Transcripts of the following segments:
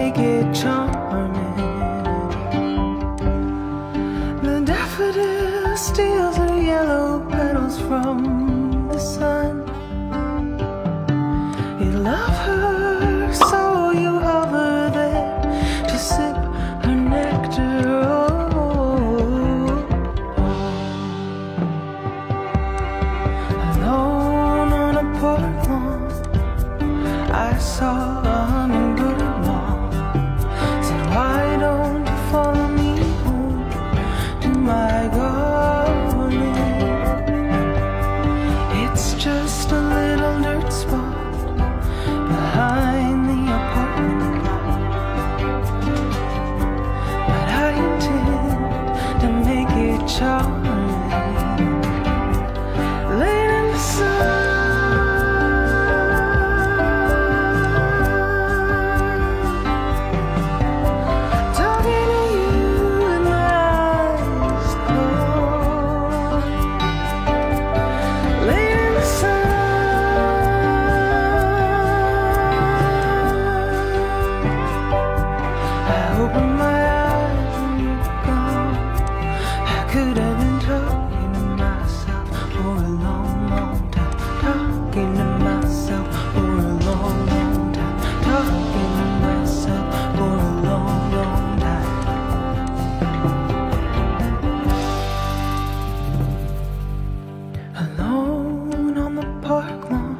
make it charming. The daffodil steals her yellow petals from the sun. You love her, so you hover there to sip her nectar. Alone on a porch lawn, I saw a hummingbird mom. Said, why don't you follow me home to my garden? It's just a little dirt spot behind the apartment block, but I intend to make it charming. Late in the sun, talking to you with my eyes closed. Late in the sun, I opened my eyes and you're gone. I could have been talking to myself for a long, long time. Talking to myself for a long, long time. Talking to myself for a long, long time. Alone on the park lawn,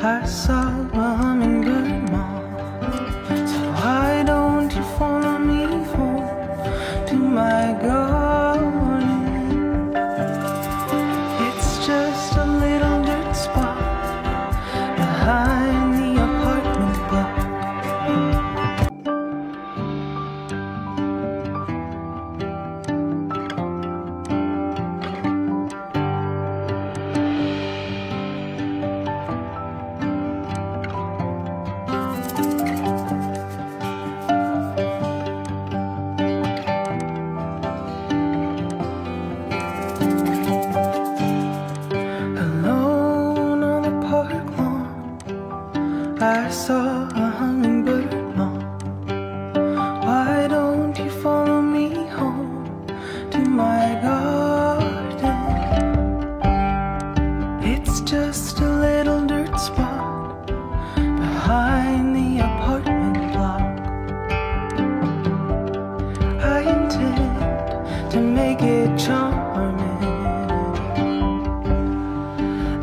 I saw a hummingbird mom. Said, why don't you follow me home to my garden? It's just a little dirt spot behind the apartment block. Alone on the park lawn, I saw a hummingbird mom. Why don't you follow me home to my garden? It's just a little dirt spot behind the apartment block. I intend to make it charming.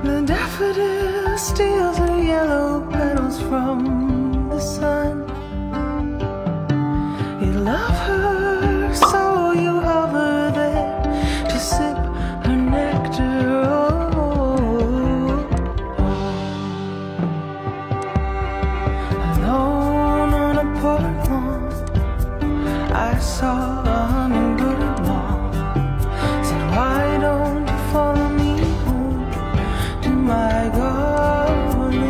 The daffodil steals her yellow petals from the sun. You love her, so you hover there to sip her nectar. Alone on a porch lawn, I saw a hummingbird mom. Said, why don't you follow me home to my garden?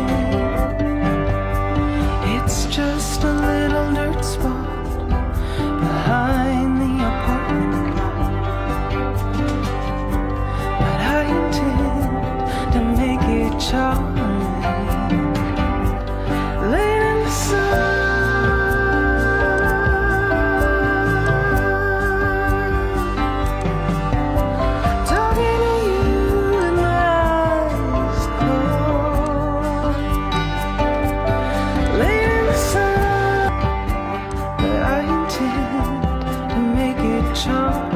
It's just a little dirt spot behind the apartment block, but I intend to make it charming. Late in the sun, talking to you with my eyes closed. Late in the sun, but I intend to make it charming.